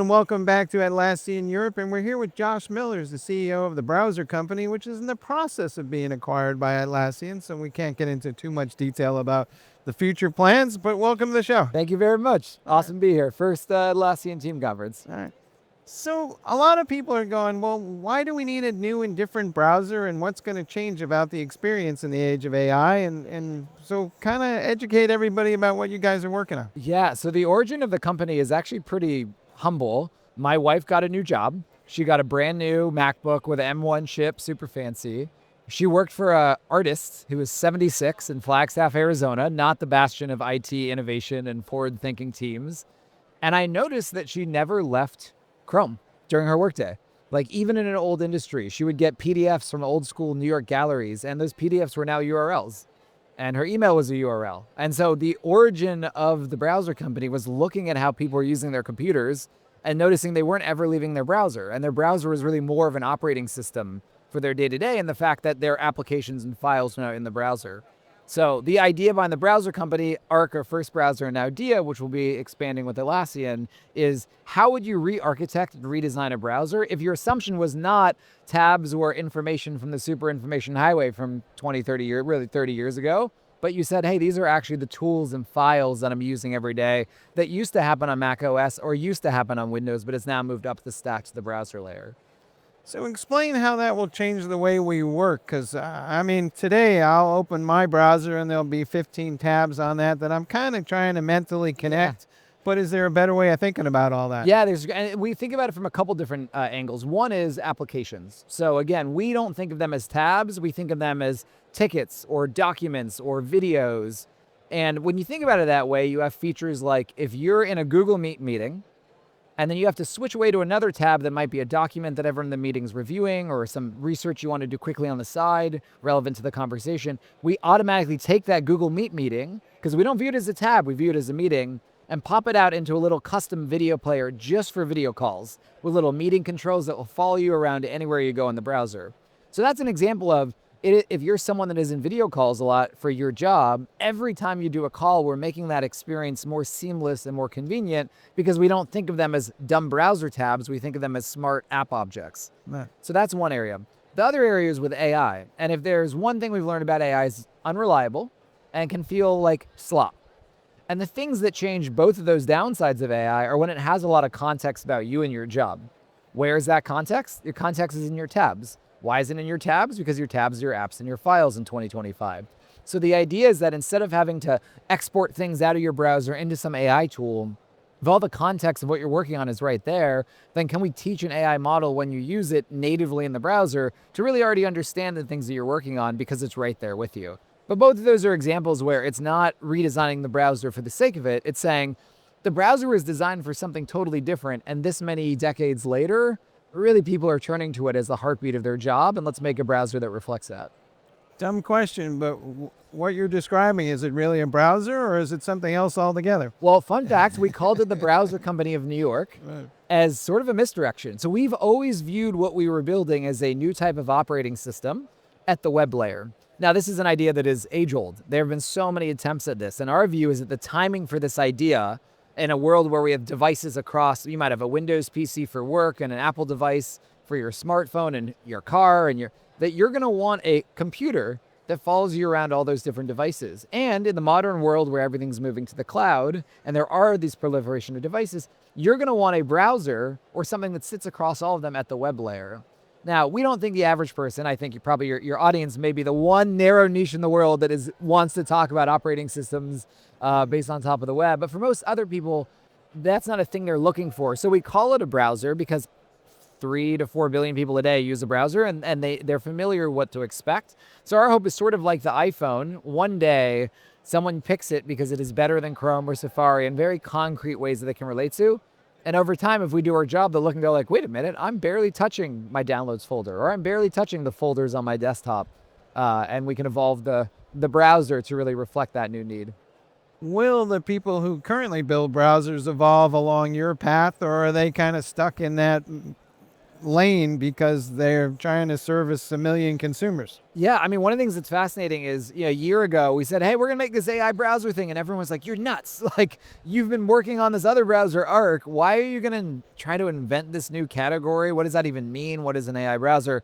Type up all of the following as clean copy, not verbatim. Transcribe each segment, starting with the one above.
and welcome back to Atlassian Europe. And we're here with Josh Millers, the CEO of the browser company, which is in the process of being acquired by Atlassian. So we can't get into too much detail about the future plans, but welcome to the show. Thank you very much. Awesome to be here. First Atlassian team conference. All right. So a lot of people are going, well, why do we need a new and different browser, and what's going to change about the experience in the age of AI? And so kind of educate everybody about what you guys are working on. Yeah, so the origin of the company is actually pretty humble. My wife got a new job. She got a brand new MacBook with an M1 chip, super fancy. She worked for an artist who was 76 in Flagstaff, Arizona, not the bastion of IT innovation and forward-thinking teams. And I noticed that she never left Chrome during her workday. Like, even in an old industry, she would get PDFs from old school New York galleries, and those PDFs were now URLs. And her email was a URL. And so the origin of the browser company was looking at how people were using their computers and noticing they weren't ever leaving their browser. And their browser was really more of an operating system for their day-to-day, and the fact that their applications and files were now in the browser. So the idea behind the browser company, Arc, our first browser, and now Dia, which will be expanding with Atlassian, is how would you re-architect and redesign a browser if your assumption was not tabs or information from the super information highway from 20, 30 years, really 30 years ago, but you said, hey, these are actually the tools and files that I'm using every day that used to happen on Mac OS or used to happen on Windows, but it's now moved up the stack to the browser layer. So explain how that will change the way we work, because today I'll open my browser and there'll be 15 tabs on that I'm kind of trying to mentally connect. Yeah. But is there a better way of thinking about all that? Yeah, and we think about it from a couple different angles. One is applications. So again, we don't think of them as tabs. We think of them as tickets or documents or videos. And when you think about it that way, you have features like if you're in a Google Meet meeting, and then you have to switch away to another tab that might be a document that everyone in the meeting's reviewing or some research you want to do quickly on the side relevant to the conversation. We automatically take that Google Meet meeting, because we don't view it as a tab, we view it as a meeting, and pop it out into a little custom video player just for video calls with little meeting controls that will follow you around anywhere you go in the browser. So that's an example of if you're someone that is in video calls a lot for your job, every time you do a call, we're making that experience more seamless and more convenient because we don't think of them as dumb browser tabs. We think of them as smart app objects. Right. So that's one area. The other area is with AI. And if there's one thing we've learned about AI, is unreliable and can feel like slop. And the things that change both of those downsides of AI are when it has a lot of context about you and your job. Where is that context? Your context is in your tabs. Why is it in your tabs? Because your tabs are your apps and your files in 2025. So the idea is that instead of having to export things out of your browser into some AI tool, if all the context of what you're working on is right there, then can we teach an AI model when you use it natively in the browser to really already understand the things that you're working on because it's right there with you? But both of those are examples where it's not redesigning the browser for the sake of it. It's saying the browser was designed for something totally different, and this many decades later, really, people are turning to it as the heartbeat of their job, and let's make a browser that reflects that. Dumb question, but what you're describing, is it really a browser or is it something else altogether? Well, fun fact, we called it the Browser Company of New York as sort of a misdirection. So we've always viewed what we were building as a new type of operating system at the web layer. Now, this is an idea that is age-old. There have been so many attempts at this, and our view is that the timing for this idea in a world where we have devices across, you might have a Windows PC for work and an Apple device for your smartphone and your car, and that you're going to want a computer that follows you around all those different devices. And in the modern world where everything's moving to the cloud and there are these proliferation of devices, you're going to want a browser or something that sits across all of them at the web layer. Now, we don't think the average person, I think your audience may be the one narrow niche in the world that wants to talk about operating systems based on top of the web. But for most other people, that's not a thing they're looking for. So we call it a browser because 3 to 4 billion people a day use a browser, and they're familiar what to expect. So our hope is sort of like the iPhone. One day, someone picks it because it is better than Chrome or Safari in very concrete ways that they can relate to. And over time, if we do our job, they'll look and go like, wait a minute, I'm barely touching my downloads folder, or I'm barely touching the folders on my desktop. And we can evolve the browser to really reflect that new need. Will the people who currently build browsers evolve along your path, or are they kind of stuck in that lane because they're trying to service a million consumers. Yeah, I mean, one of the things that's fascinating is, a year ago we said, hey, we're gonna make this AI browser thing, and everyone was like, you're nuts. Like, you've been working on this other browser, Arc. Why are you gonna try to invent this new category? What does that even mean? What is an AI browser?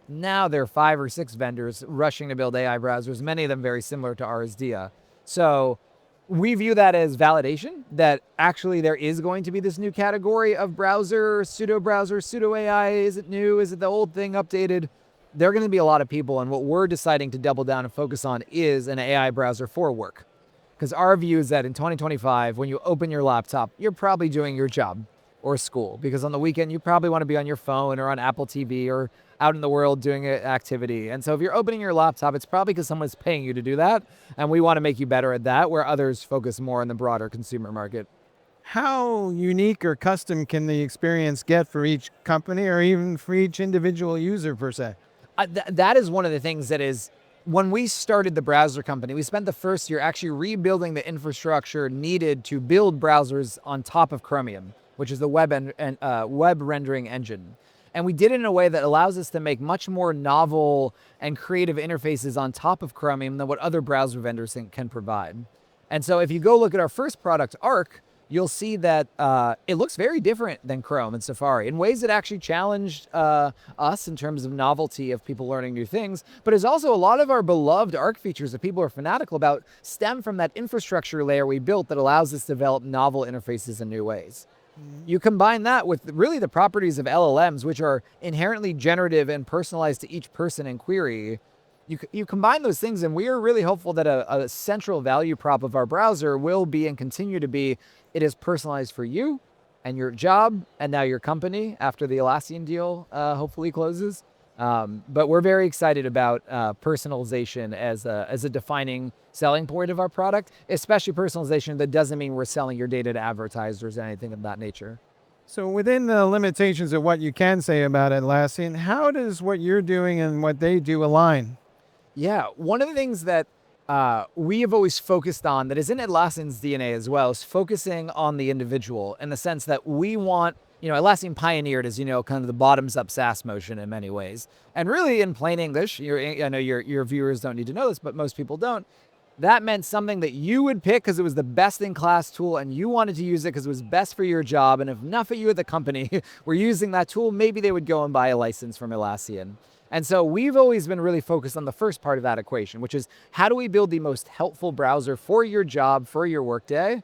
Now there are 5 or 6 vendors rushing to build AI browsers, many of them very similar to ours, Dia. So we view that as validation that actually there is going to be this new category of browser, pseudo AI. Is it new? Is it the old thing updated? There are going to be a lot of people, and what we're deciding to double down and focus on is an AI browser for work. Because our view is that in 2025, when you open your laptop, you're probably doing your job or school. Because on the weekend, you probably want to be on your phone or on Apple TV or out in the world doing an activity. And so if you're opening your laptop, it's probably because someone's paying you to do that. And we want to make you better at that, where others focus more on the broader consumer market. How unique or custom can the experience get for each company or even for each individual user per se? That is one of the things that is, when we started the browser company, we spent the first year actually rebuilding the infrastructure needed to build browsers on top of Chromium, which is the web rendering engine. And we did it in a way that allows us to make much more novel and creative interfaces on top of Chromium than what other browser vendors can provide. And so if you go look at our first product, Arc, you'll see that it looks very different than Chrome and Safari in ways that actually challenged us in terms of novelty of people learning new things. But it's also a lot of our beloved Arc features that people are fanatical about stem from that infrastructure layer we built that allows us to develop novel interfaces in new ways. You combine that with really the properties of LLMs, which are inherently generative and personalized to each person in query. You combine those things, and we are really hopeful that a central value prop of our browser will be and continue to be, it is personalized for you and your job and now your company after the Atlassian deal hopefully closes. But we're very excited about personalization as a defining selling point of our product, especially personalization that doesn't mean we're selling your data to advertisers or anything of that nature. So within the limitations of what you can say about Atlassian, how does what you're doing and what they do align? Yeah, one of the things that we have always focused on that is in Atlassian's DNA as well is focusing on the individual in the sense that we want, Atlassian pioneered, as you know, kind of the bottoms up SaaS motion in many ways. And really in plain English, I know your viewers don't need to know this, but most people don't. That meant something that you would pick because it was the best in class tool and you wanted to use it because it was best for your job. And if enough of you at the company were using that tool, maybe they would go and buy a license from Atlassian. And so we've always been really focused on the first part of that equation, which is how do we build the most helpful browser for your job, for your workday?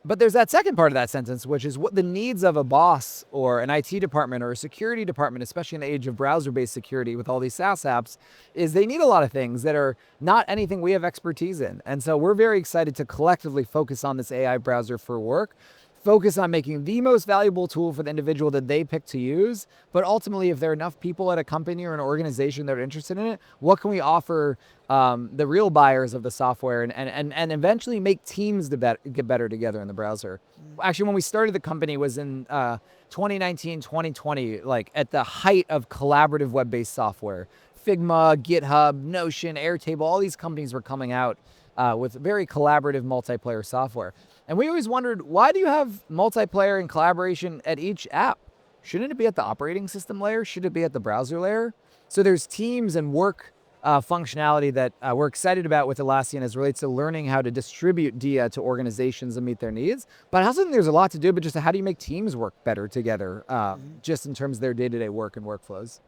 But there's that second part of that sentence, which is what the needs of a boss or an IT department or a security department, especially in the age of browser-based security with all these SaaS apps, is they need a lot of things that are not anything we have expertise in. And so we're very excited to collectively focus on this AI browser for work, focus on making the most valuable tool for the individual that they pick to use. But ultimately, if there are enough people at a company or an organization that are interested in it, what can we offer the real buyers of the software and eventually make teams to get better together in the browser? Actually, when we started the company was in 2019, 2020, like at the height of collaborative web-based software. Figma, GitHub, Notion, Airtable, all these companies were coming out with very collaborative multiplayer software. And we always wondered, why do you have multiplayer and collaboration at each app? Shouldn't it be at the operating system layer? Should it be at the browser layer? So there's teams and work functionality that we're excited about with Atlassian as relates to learning how to distribute DIA to organizations and meet their needs. But I also think there's a lot to do, but just how do you make teams work better together, just in terms of their day-to-day work and workflows?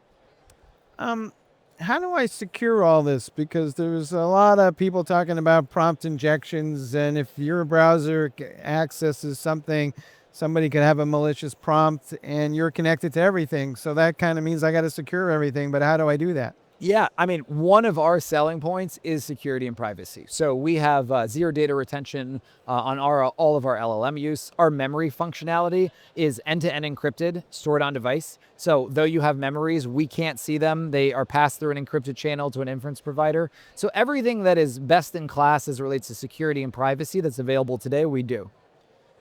How do I secure all this? Because there's a lot of people talking about prompt injections, and if your browser accesses something, somebody could have a malicious prompt, and you're connected to everything. So that kind of means I got to secure everything. But how do I do that? Yeah, I mean, one of our selling points is security and privacy. So we have zero data retention on all of our LLM use. Our memory functionality is end-to-end encrypted, stored on device. So though you have memories, we can't see them. They are passed through an encrypted channel to an inference provider. So everything that is best in class as it relates to security and privacy that's available today, we do.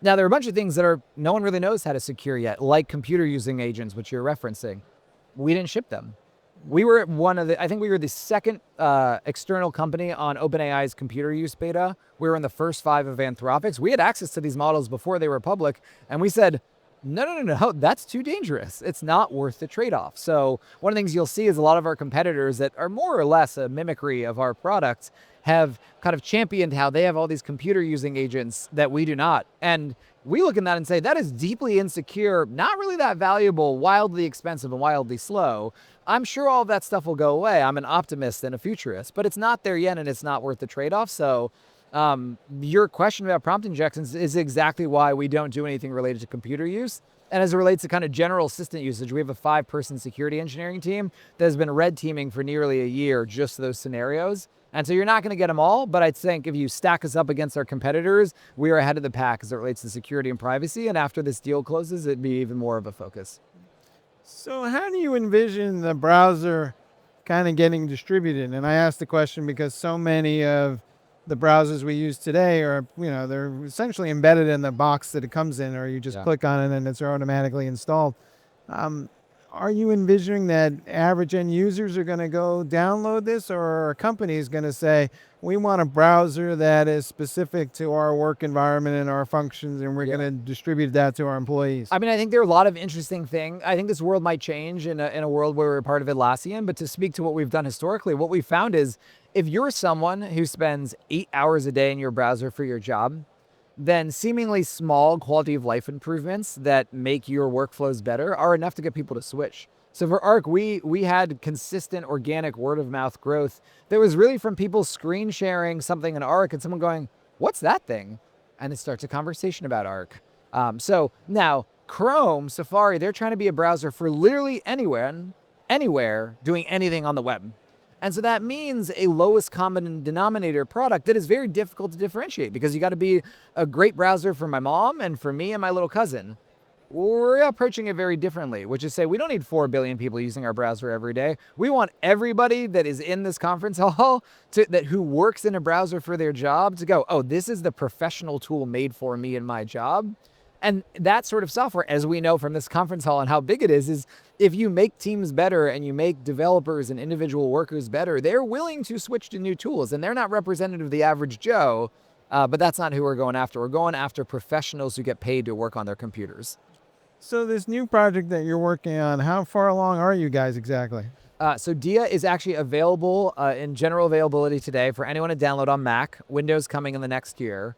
Now, there are a bunch of things that no one really knows how to secure yet, like computer using agents, which you're referencing. We didn't ship them. We were I think we were the second external company on OpenAI's computer use beta. We were in the first 5 of Anthropic's. We had access to these models before they were public. And we said, No. That's too dangerous. It's not worth the trade-off. So one of the things you'll see is a lot of our competitors that are more or less a mimicry of our products have kind of championed how they have all these computer using agents that we do not. And we look at that and say, that is deeply insecure, not really that valuable, wildly expensive and wildly slow. I'm sure all of that stuff will go away. I'm an optimist and a futurist, but it's not there yet and it's not worth the trade-off. So your question about prompt injections is exactly why we don't do anything related to computer use. And as it relates to kind of general assistant usage, we have a 5-person security engineering team that has been red teaming for nearly a year, just those scenarios. And so you're not going to get them all, but I think if you stack us up against our competitors, we are ahead of the pack as it relates to security and privacy. And after this deal closes, it'd be even more of a focus. So how do you envision the browser kind of getting distributed? And I asked the question because so many of the browsers we use today are, they're essentially embedded in the box that it comes in, or you just click on it and it's automatically installed. Are you envisioning that average end users are going to go download this, or are companies going to say, we want a browser that is specific to our work environment and our functions, and we're going to distribute that to our employees? I mean, I think there are a lot of interesting things. I think this world might change in a world where we're part of Atlassian, but to speak to what we've done historically, what we found is if you're someone who spends 8 hours a day in your browser for your job, then seemingly small quality of life improvements that make your workflows better are enough to get people to switch. So for Arc, we had consistent organic word of mouth growth that was really from people screen sharing something in Arc and someone going, what's that thing? And it starts a conversation about Arc. So now Chrome, Safari, they're trying to be a browser for literally anywhere doing anything on the web. And so that means a lowest common denominator product that is very difficult to differentiate because you got to be a great browser for my mom and for me and my little cousin. We're approaching it very differently, which is say we don't need 4 billion people using our browser every day. We want everybody that is in this conference hall who works in a browser for their job to go, oh, this is the professional tool made for me and my job. And that sort of software, as we know from this conference hall and how big it is if you make teams better and you make developers and individual workers better, they're willing to switch to new tools. And they're not representative of the average Joe, but that's not who we're going after. We're going after professionals who get paid to work on their computers. So this new project that you're working on, how far along are you guys exactly? So Dia is actually available in general availability today for anyone to download on Mac. Windows coming in the next year.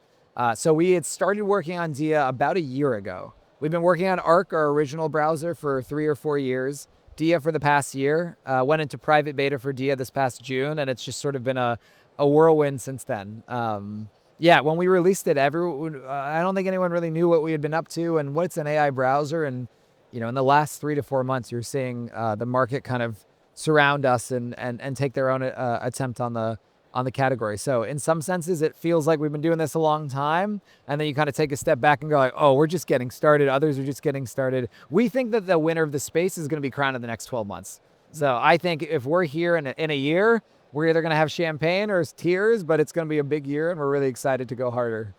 So we had started working on Dia about a year ago. We've been working on Arc, our original browser, for 3 or 4 years. Dia for the past year. Went into private beta for Dia this past June, and it's just sort of been a whirlwind since then. When we released it, everyone, I don't think anyone really knew what we had been up to and what's an AI browser. And, in the last 3 to 4 months, you're seeing the market kind of surround us and take their own attempt on the category. So in some senses, it feels like we've been doing this a long time. And then you kind of take a step back and go like, oh, we're just getting started. Others are just getting started. We think that the winner of the space is going to be crowned in the next 12 months. So I think if we're here in a year, we're either going to have champagne or tears, but it's going to be a big year and we're really excited to go harder.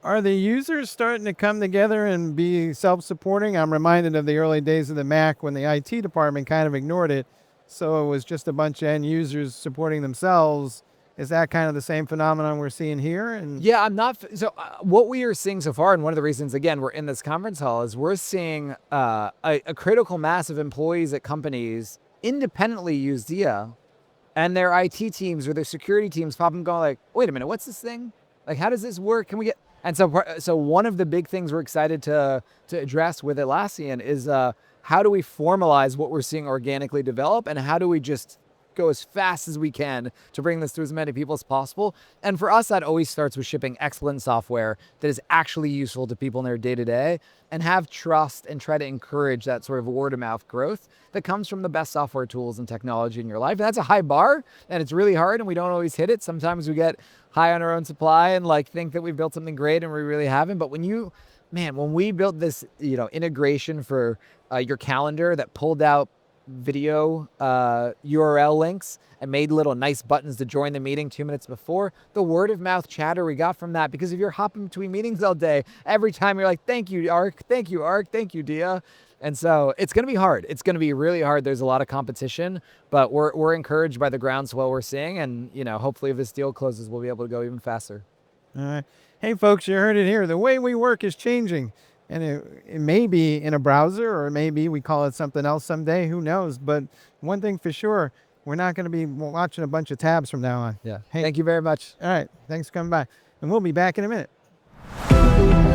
Are the users starting to come together and be self-supporting? I'm reminded of the early days of the Mac when the IT department kind of ignored it. So it was just a bunch of end users supporting themselves. Is that kind of the same phenomenon we're seeing here? Yeah, I'm not. So what we are seeing so far, and one of the reasons, again, we're in this conference hall, is we're seeing a critical mass of employees at companies independently use Dia, and their IT teams or their security teams pop and go like, wait a minute, what's this thing? Like, how does this work? Can we get? And so one of the big things we're excited to address with Atlassian is how do we formalize what we're seeing organically develop, and how do we just go as fast as we can to bring this to as many people as possible. And for us, that always starts with shipping excellent software that is actually useful to people in their day-to-day, and have trust and try to encourage that sort of word-of-mouth growth that comes from the best software tools and technology in your life. And that's a high bar, and it's really hard, and we don't always hit it. Sometimes we get high on our own supply and think that we've built something great, and we really haven't. But when we built this, integration for your calendar that pulled out video URL links and made little nice buttons to join the meeting 2 minutes before, the word of mouth chatter we got from that, because if you're hopping between meetings all day, every time you're like, thank you, Arc, thank you, Dia. And so it's going to be hard. It's going to be really hard. There's a lot of competition, but we're encouraged by the groundswell we're seeing. And, hopefully if this deal closes, we'll be able to go even faster. All right. Hey, folks, you heard it here. The way we work is changing. And it may be in a browser, or maybe we call it something else someday. Who knows? But one thing for sure, we're not going to be watching a bunch of tabs from now on. Yeah. Hey, Thank you very much. all right. Thanks for coming by. And we'll be back in a minute.